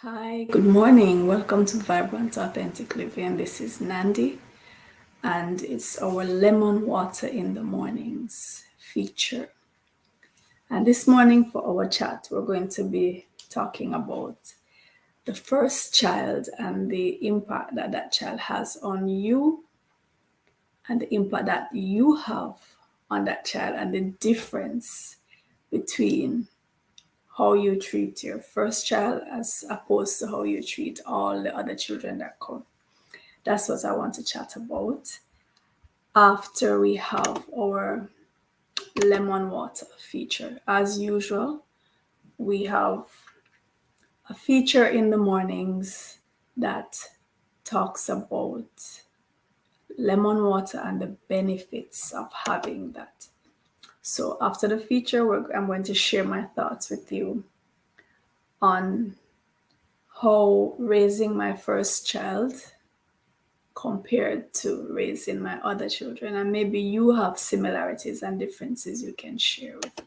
Hi, good morning. Welcome to Vibrant Authentic Living. This is Nandi, and it's our lemon water in the mornings feature. And this morning, for our chat, we're going to be talking about the first child and the impact that that child has on you, and the impact that you have on that child, and the difference between how you treat your first child as opposed to how you treat all the other children that come. That's what I want to chat about after we have our lemon water feature. As usual, we have a feature in the mornings that talks about lemon water and the benefits of having that. So after the feature, I'm going to share my thoughts with you on how raising my first child compared to raising my other children. And maybe you have similarities and differences you can share with me.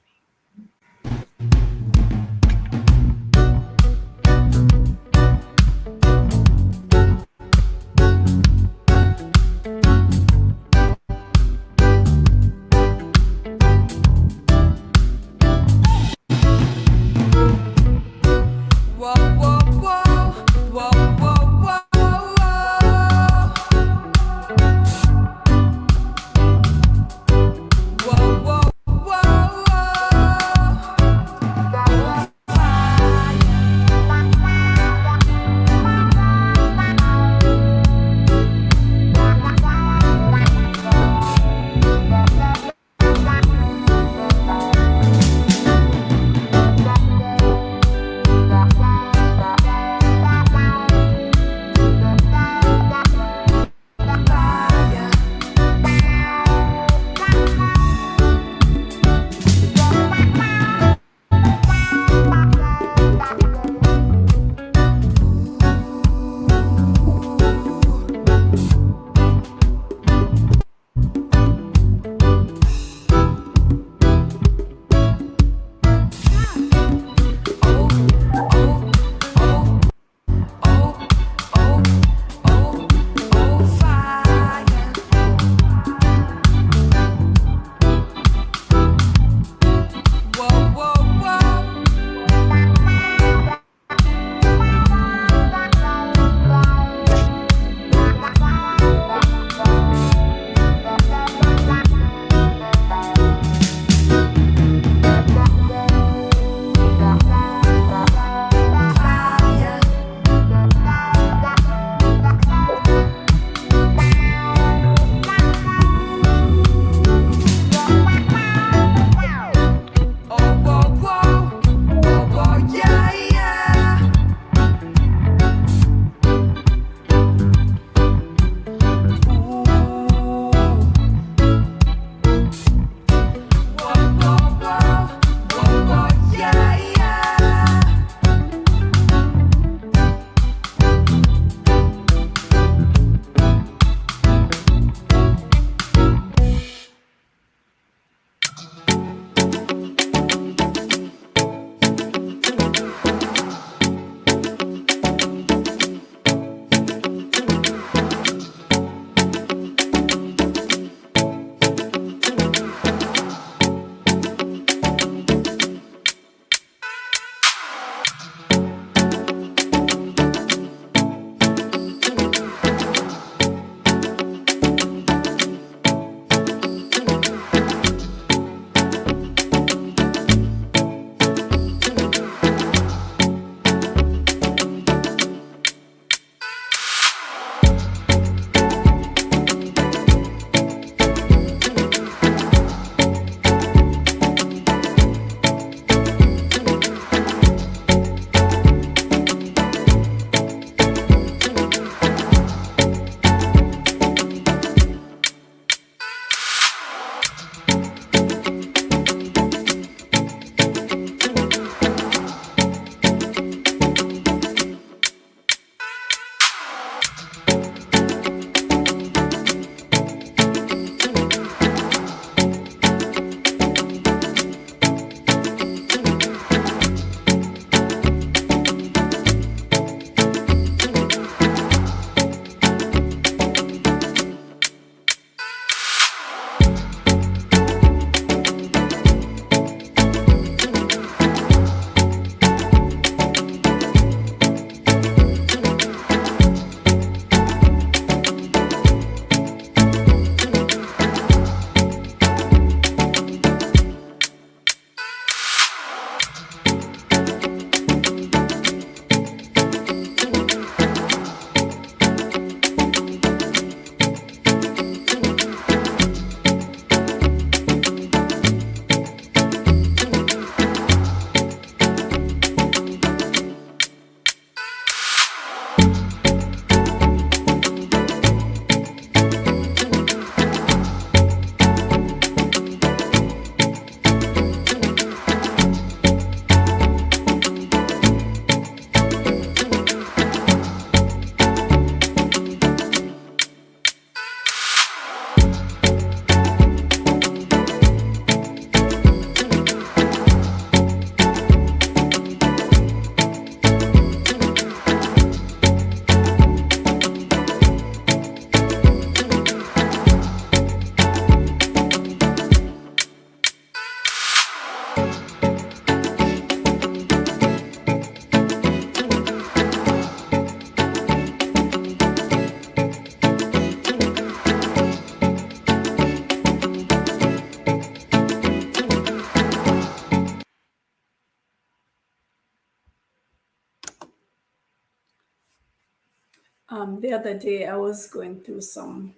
The other day I was going through some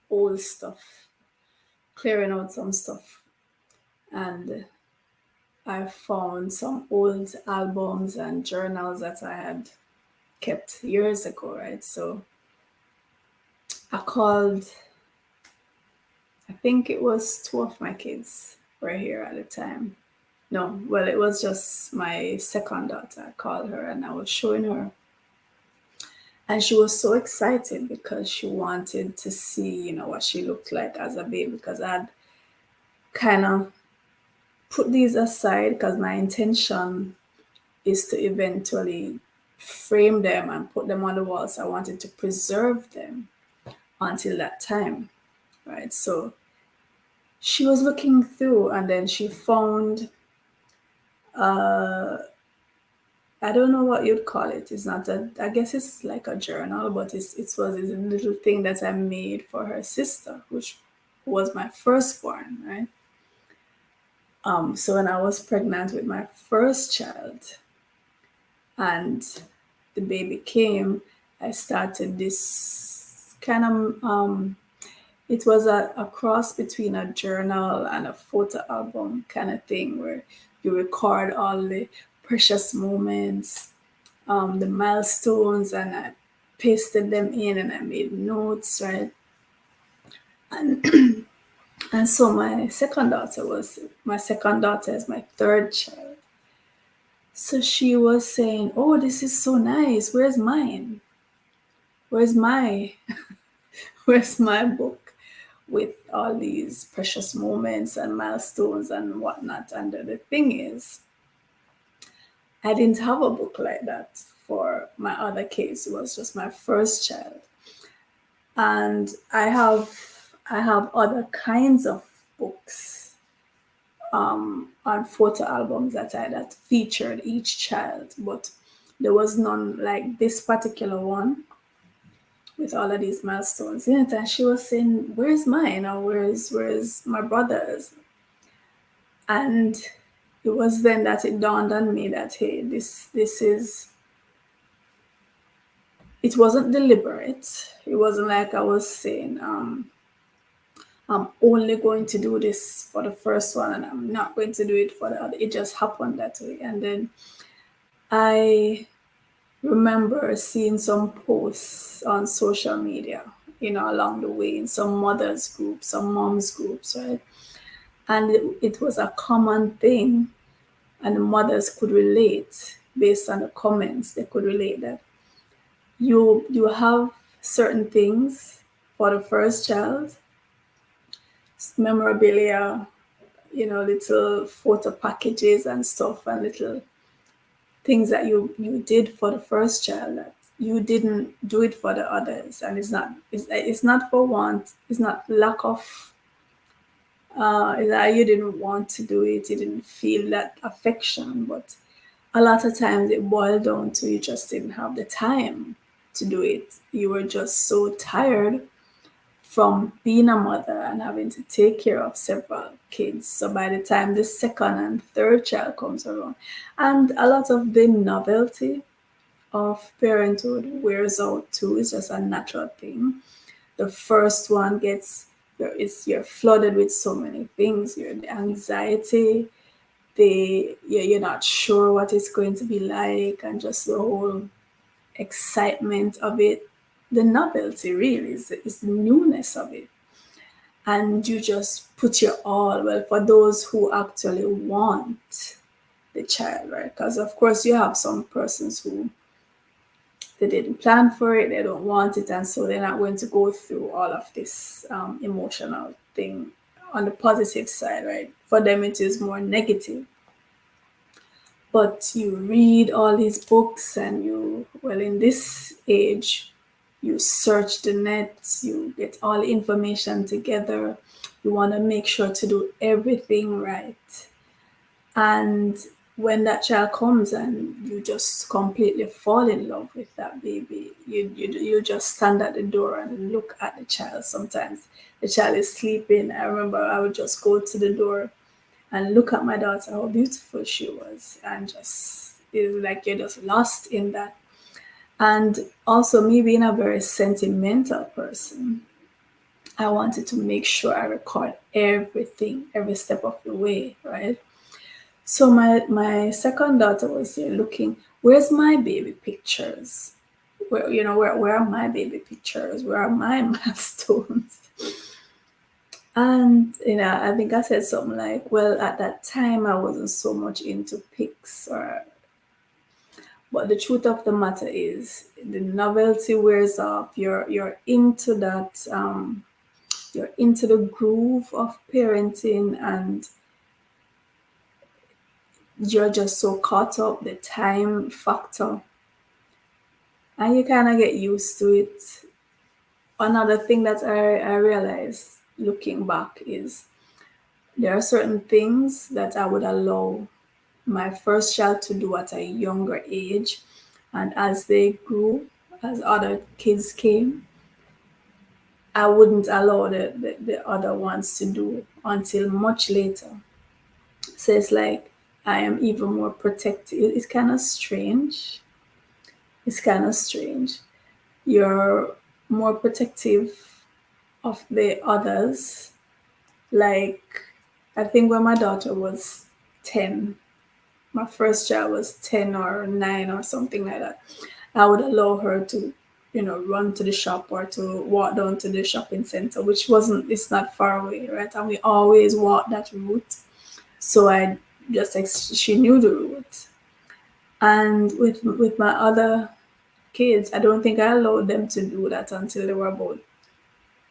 old stuff, clearing out some stuff, and I found some old albums and journals that I had kept years ago, right? So I called, I think it was two of my kids were here at the time. No, well, it was just my second daughter. I called her and I was showing her. And she was so excited because she wanted to see, what she looked like as a baby. Because I'd kind of put these aside because my intention is to eventually frame them and put them on the wall. So I wanted to preserve them until that time, right? So she was looking through and then she found, uh, I don't know what you'd call it. It's not a, I guess it's like a journal, but it's a little thing that I made for her sister, which was my firstborn, right? So when I was pregnant with my first child and the baby came, I started this kind of, it was a cross between a journal and a photo album kind of thing where you record all the precious moments, the milestones, and I pasted them in and I made notes, right? And and so my second daughter is my third child. So she was saying, "Oh, this is so nice. Where's mine? Where's my where's my book with all these precious moments and milestones and whatnot?" And the thing is, I didn't have a book like that for my other kids. It was just my first child. And I have other kinds of books on photo albums that featured each child, but there was none like this particular one with all of these milestones in it. And she was saying, "Where's mine? Or where's my brother's?" And it was then that it dawned on me that, hey, this is, it wasn't deliberate. It wasn't like I was saying, I'm only going to do this for the first one and I'm not going to do it for the other. It just happened that way. And then I remember seeing some posts on social media, along the way in some mothers groups, some moms groups, right? And it was a common thing, and the mothers could relate based on the comments. They could relate that you have certain things for the first child, memorabilia, little photo packages and stuff, and little things that you did for the first child that you didn't do it for the others. And it's not for want, it's not lack of, it's that you didn't want to do it, you didn't feel that affection, but a lot of times it boiled down to you just didn't have the time to do it. You were just so tired from being a mother and having to take care of several kids. So by the time the second and third child comes around, and a lot of the novelty of parenthood wears out too, it's just a natural thing. The first one you're flooded with so many things. You're the anxiety, you're not sure what it's going to be like, and just the whole excitement of it. The novelty really is the newness of it. And you just put your all, well, for those who actually want the child, right? Because of course you have some persons who they didn't plan for it, they don't want it, and so they're not going to go through all of this emotional thing on the positive side, right? For them it is more negative. But you read all these books and well, in this age, you search the net, you get all the information together, you want to make sure to do everything right. And when that child comes and you just completely fall in love with that baby, you just stand at the door and look at the child. Sometimes the child is sleeping. I remember I would just go to the door and look at my daughter, how beautiful she was, and just it's like you're just lost in that. And also, me being a very sentimental person, I wanted to make sure I record everything, every step of the way, right? So my second daughter was there looking, where's my baby pictures? Where are my baby pictures? Where are my milestones? And I think I said something like, well, at that time I wasn't so much into pics, but the truth of the matter is the novelty wears off. You're into that, you're into the groove of parenting, and you're just so caught up, the time factor, and you kind of get used to it. Another thing that I realized looking back is there are certain things that I would allow my first child to do at a younger age. And as they grew, as other kids came, I wouldn't allow the other ones to do until much later. So it's like I am even more protective. It's kind of strange. It's kind of strange. You're more protective of the others. Like, I think when my daughter was 10, my first child was 10 or 9 or something like that, I would allow her to, run to the shop or to walk down to the shopping center, which it's not far away, right? And we always walk that route. So she knew the route. And with my other kids, I don't think I allowed them to do that until they were about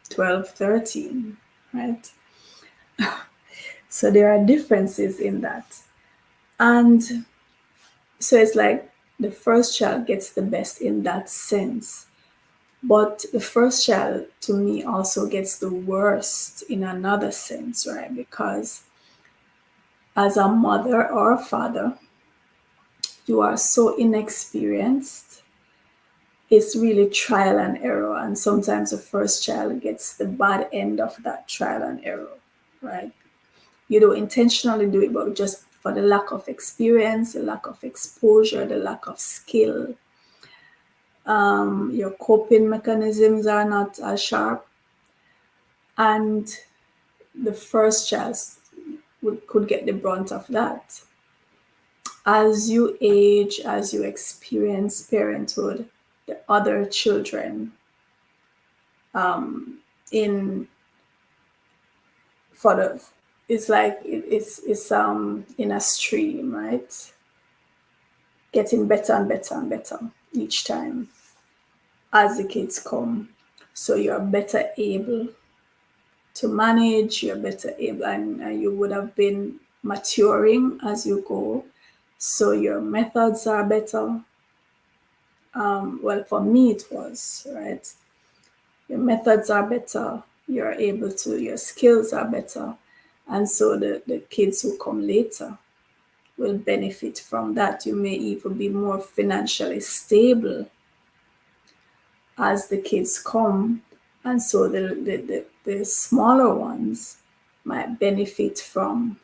12, 13, right? So there are differences in that. And so it's like the first child gets the best in that sense. But the first child, to me, also gets the worst in another sense, right? Because as a mother or a father, you are so inexperienced. It's really trial and error. And sometimes the first child gets the bad end of that trial and error, right? You don't intentionally do it, but just for the lack of experience, the lack of exposure, the lack of skill. Your coping mechanisms are not as sharp, and the first child could get the brunt of that. As you age, as you experience parenthood, the other children in for the it's like it's in a stream, right? Getting better and better and better each time as the kids come. So you're better able to manage, you're better able, and you would have been maturing as you go. So your methods are better. Well, for me, it was, right? Your methods are better, your skills are better. And so the kids who come later will benefit from that. You may even be more financially stable as the kids come, and so the smaller ones might benefit from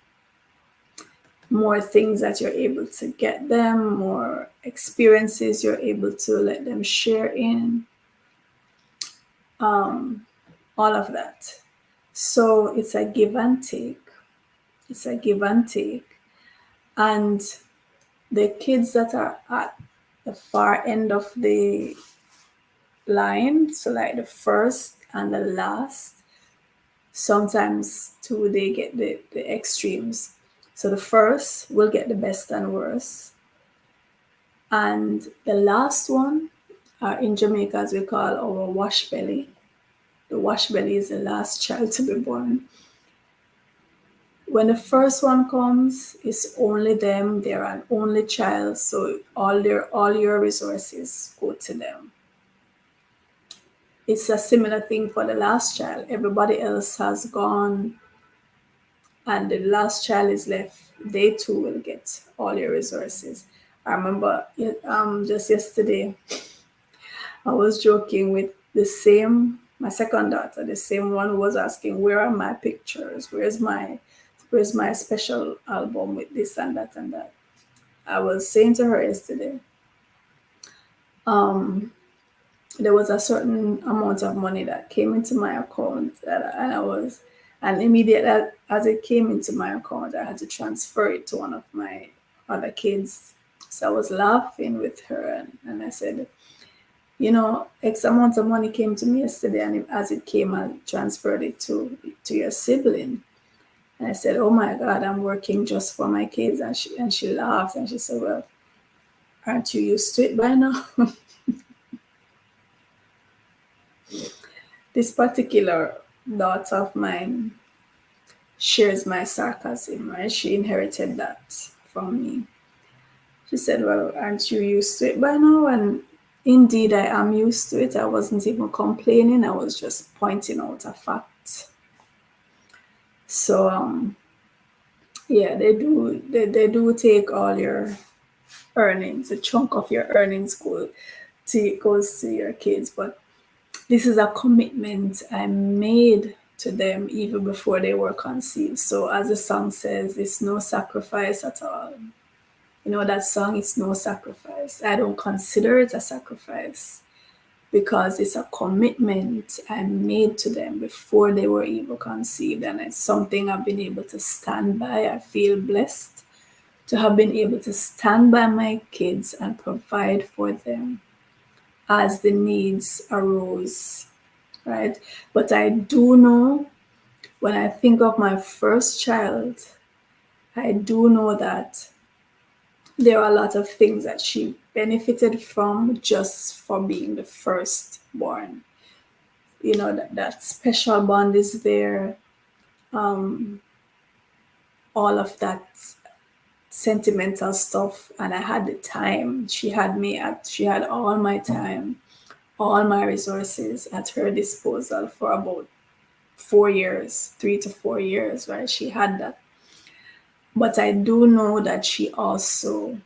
more things that you're able to get them, more experiences you're able to let them share in, all of that. So it's a give and take. It's a give and take. And the kids that are at the far end of the line, so like the first and the last, sometimes too they get the extremes. So the first will get the best and worst, and the last one, in Jamaica, as we call our wash belly. The wash belly is the last child to be born. When the first one comes, it's only them. They're an only child, so all your resources go to them. It's a similar thing for the last child. Everybody else has gone, and the last child is left. They too will get all your resources. I remember just yesterday, I was joking with my second daughter, the same one who was asking, where are my pictures? Where's my special album with this and that and that? I was saying to her yesterday, um, there was a certain amount of money that came into my account, and immediately as it came into my account, I had to transfer it to one of my other kids. So I was laughing with her, and I said, X amount of money came to me yesterday, and as it came, I transferred it to your sibling. And I said, oh my God, I'm working just for my kids. And she laughed and she said, well, aren't you used to it by now? This particular daughter of mine shares my sarcasm, right? She inherited that from me. She said, well, aren't you used to it by now? And indeed, I am used to it. I wasn't even complaining. I was just pointing out a fact. So, yeah, they do take all your earnings. A chunk of your earnings goes to your kids. But this is a commitment I made to them even before they were conceived. So as the song says, it's no sacrifice at all. That song, it's no sacrifice. I don't consider it a sacrifice because it's a commitment I made to them before they were even conceived. And it's something I've been able to stand by. I feel blessed to have been able to stand by my kids and provide for them as the needs arose, right? But I do know when I think of my first child, I do know that there are a lot of things that she benefited from just for being the firstborn. That special bond is there. Um, all of that sentimental stuff, and I had the time. She had all my time, all my resources at her disposal for about 4 years, 3 to 4 years, right? She had that. But I do know that she also,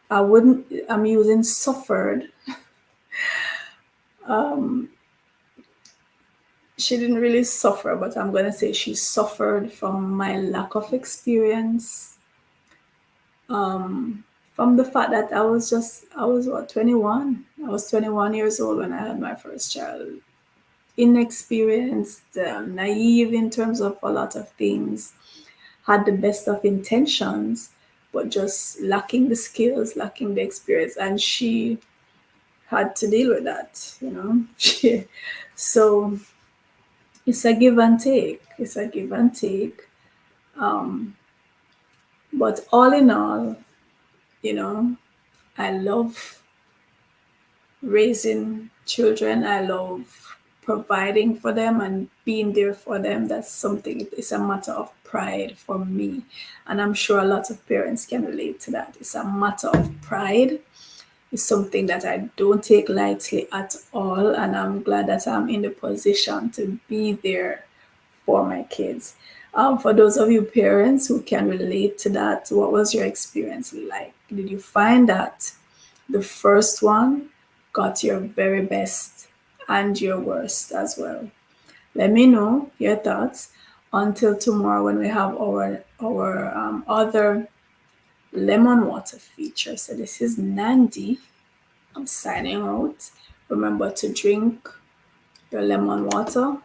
I'm using suffered. She didn't really suffer, but I'm going to say she suffered from my lack of experience, from the fact that I was what, 21? I was 21 years old when I had my first child. Inexperienced, naive in terms of a lot of things, had the best of intentions, but just lacking the skills, lacking the experience. And she had to deal with that. So it's a give and take. It's a give and take. But all in all, you know, I love raising children. I love providing for them and being there for them. That's something, it's a matter of pride for me. And I'm sure a lot of parents can relate to that. It's a matter of pride. It's something that I don't take lightly at all. And I'm glad that I'm in the position to be there for my kids. For those of you parents who can relate to that, what was your experience like? Did you find that the first one got your very best and your worst as well? Let me know your thoughts. Until tomorrow when we have our other lemon water feature. So this is Nandi. I'm signing out. Remember to drink your lemon water.